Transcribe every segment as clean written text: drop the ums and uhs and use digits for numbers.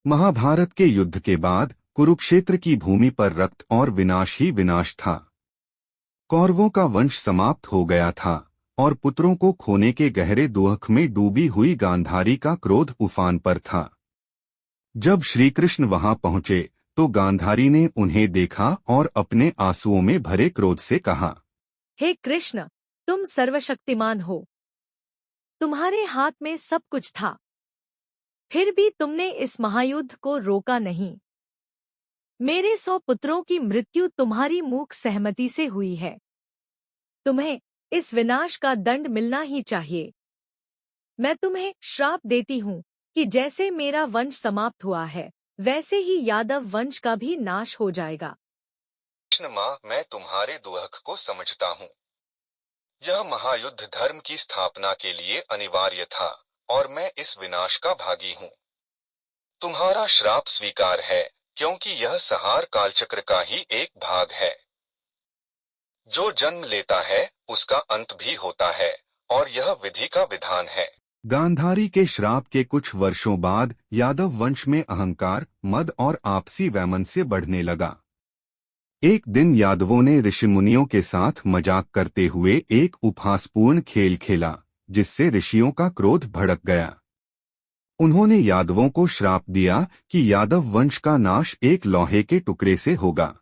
महाभारत के युद्ध के बाद कुरुक्षेत्र की भूमि पर रक्त और विनाश ही विनाश था। कौरवों का वंश समाप्त हो गया था और पुत्रों को खोने के गहरे दुख में डूबी हुई गांधारी का क्रोध उफान पर था। जब श्रीकृष्ण वहां पहुंचे तो गांधारी ने उन्हें देखा और अपने आंसुओं में भरे क्रोध से कहा, हे कृष्ण, तुम सर्वशक्तिमान हो। तुम्हारे हाथ में सब कुछ था, फिर भी तुमने इस महायुद्ध को रोका नहीं। मेरे 100 पुत्रों की मृत्यु तुम्हारी मूक सहमति से हुई है। तुम्हें इस विनाश का दंड मिलना ही चाहिए। मैं तुम्हें श्राप देती हूँ कि जैसे मेरा वंश समाप्त हुआ है, वैसे ही यादव वंश का भी नाश हो जाएगा। कृष्ण माँ, मैं तुम्हारे दुख को समझता हूँ। यह महायुद्ध धर्म की स्थापना के लिए अनिवार्य था और मैं इस विनाश का भागी हूँ। तुम्हारा श्राप स्वीकार है, क्योंकि यह संहार कालचक्र का ही एक भाग है। जो जन्म लेता है उसका अंत भी होता है और यह विधि का विधान है। गांधारी के श्राप के कुछ वर्षों बाद यादव वंश में अहंकार, मद और आपसी वैमनस्य बढ़ने लगा। एक दिन यादवों ने ऋषिमुनियों के साथ मजाक करते हुए एक उपहासपूर्ण खेल खेला, जिससे ऋषियों का क्रोध भड़क गया। उन्होंने यादवों को श्राप दिया कि यादव वंश का नाश एक लोहे के टुकड़े से होगा।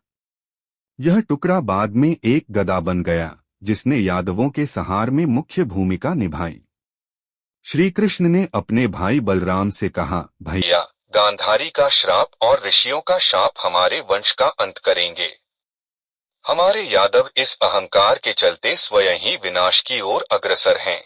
यह टुकड़ा बाद में एक गदा बन गया, जिसने यादवों के संहार में मुख्य भूमिका निभाई। श्रीकृष्ण ने अपने भाई बलराम से कहा, भैया, गांधारी का श्राप और ऋषियों का शाप हमारे वंश का अंत करेंगे। हमारे यादव इस अहंकार के चलते स्वयं ही विनाश की ओर अग्रसर हैं।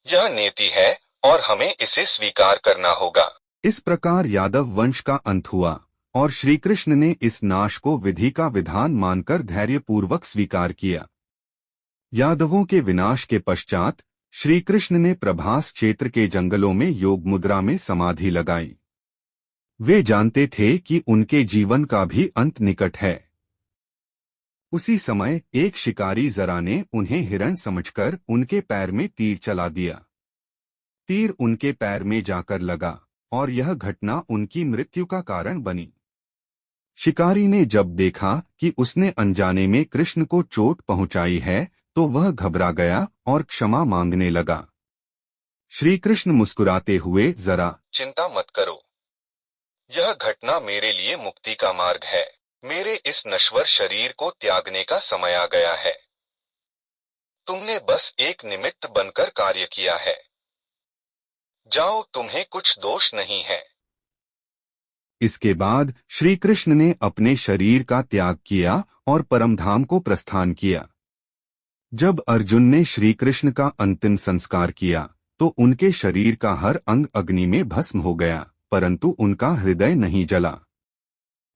यह नीति है और हमें इसे स्वीकार करना होगा। इस प्रकार यादव वंश का अंत हुआ और श्रीकृष्ण ने इस नाश को विधि का विधान मानकर धैर्यपूर्वक स्वीकार किया। यादवों के विनाश के पश्चात श्रीकृष्ण ने प्रभास क्षेत्र के जंगलों में योग मुद्रा में समाधि लगाई। वे जानते थे कि उनके जीवन का भी अंत निकट है। उसी समय एक शिकारी जरा ने उन्हें हिरण समझकर उनके पैर में तीर चला दिया। तीर उनके पैर में जाकर लगा और यह घटना उनकी मृत्यु का कारण बनी। शिकारी ने जब देखा कि उसने अनजाने में कृष्ण को चोट पहुंचाई है तो वह घबरा गया और क्षमा मांगने लगा। श्रीकृष्ण मुस्कुराते हुए, जरा चिंता मत करो, यह घटना मेरे लिए मुक्ति का मार्ग है। मेरे इस नश्वर शरीर को त्यागने का समय आ गया है। तुमने बस एक निमित्त बनकर कार्य किया है। जाओ, तुम्हें कुछ दोष नहीं है। इसके बाद श्रीकृष्ण ने अपने शरीर का त्याग किया और परमधाम को प्रस्थान किया। जब अर्जुन ने श्रीकृष्ण का अंतिम संस्कार किया तो उनके शरीर का हर अंग अग्नि में भस्म हो गया, परंतु उनका हृदय नहीं जला।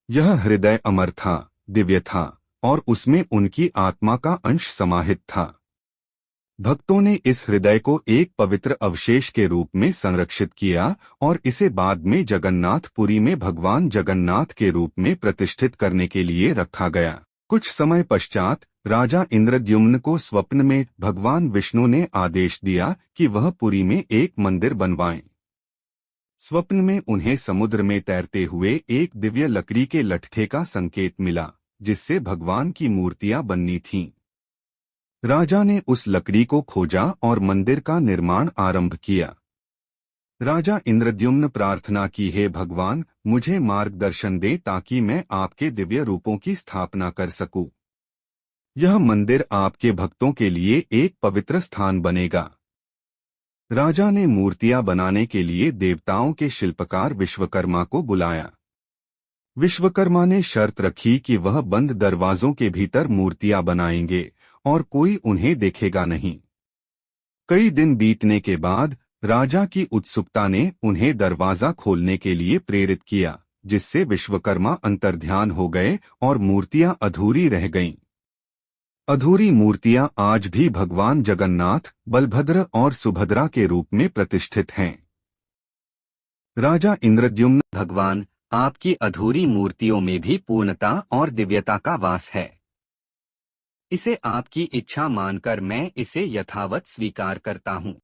यह हृदय अमर था, दिव्य था और उसमें उनकी आत्मा का अंश समाहित था। भक्तों ने इस हृदय को एक पवित्र अवशेष के रूप में संरक्षित किया और इसे बाद में जगन्नाथपुरी में भगवान जगन्नाथ के रूप में प्रतिष्ठित करने के लिए रखा गया। कुछ समय पश्चात राजा इंद्रद्युम्न को स्वप्न में भगवान विष्णु ने आदेश दिया कि वह पुरी में एक मंदिर बनवाएं। स्वप्न में उन्हें समुद्र में तैरते हुए एक दिव्य लकड़ी के लठे का संकेत मिला, जिससे भगवान की मूर्तियां बननी थीं। राजा ने उस लकड़ी को खोजा और मंदिर का निर्माण आरंभ किया। राजा इंद्रद्युम्न प्रार्थना की, हे भगवान, मुझे मार्गदर्शन दे ताकि मैं आपके दिव्य रूपों की स्थापना कर सकूं। यह मंदिर आपके भक्तों के लिए एक पवित्र स्थान बनेगा। राजा ने मूर्तियां बनाने के लिए देवताओं के शिल्पकार विश्वकर्मा को बुलाया। विश्वकर्मा ने शर्त रखी कि वह बंद दरवाजों के भीतर मूर्तियां बनाएंगे और कोई उन्हें देखेगा नहीं। कई दिन बीतने के बाद राजा की उत्सुकता ने उन्हें दरवाजा खोलने के लिए प्रेरित किया, जिससे विश्वकर्मा अंतर्ध्यान हो गए और मूर्तियां अधूरी रह गईं। अधूरी मूर्तियां आज भी भगवान जगन्नाथ, बलभद्र और सुभद्रा के रूप में प्रतिष्ठित हैं। राजा इंद्रद्युम्न, भगवान, आपकी अधूरी मूर्तियों में भी पूर्णता और दिव्यता का वास है। इसे आपकी इच्छा मानकर मैं इसे यथावत स्वीकार करता हूँ।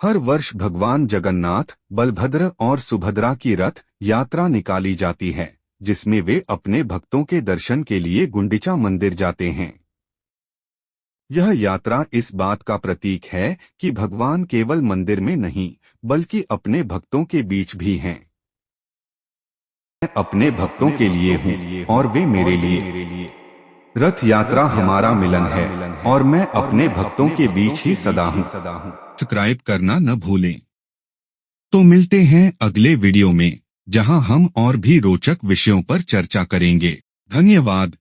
हर वर्ष भगवान जगन्नाथ, बलभद्र और सुभद्रा की रथ यात्रा निकाली जाती है, जिसमें वे अपने भक्तों के दर्शन के लिए गुंडिचा मंदिर जाते हैं। यह यात्रा इस बात का प्रतीक है कि भगवान केवल मंदिर में नहीं, बल्कि अपने भक्तों के बीच भी हैं। मैं अपने भक्तों के लिए हूँ और वे मेरे लिए। रथ यात्रा हमारा मिलन है और मैं अपने भक्तों के बीच ही सदा हूँ। सब्सक्राइब करना न भूलें। तो मिलते हैं अगले वीडियो में, जहां हम और भी रोचक विषयों पर चर्चा करेंगे। धन्यवाद।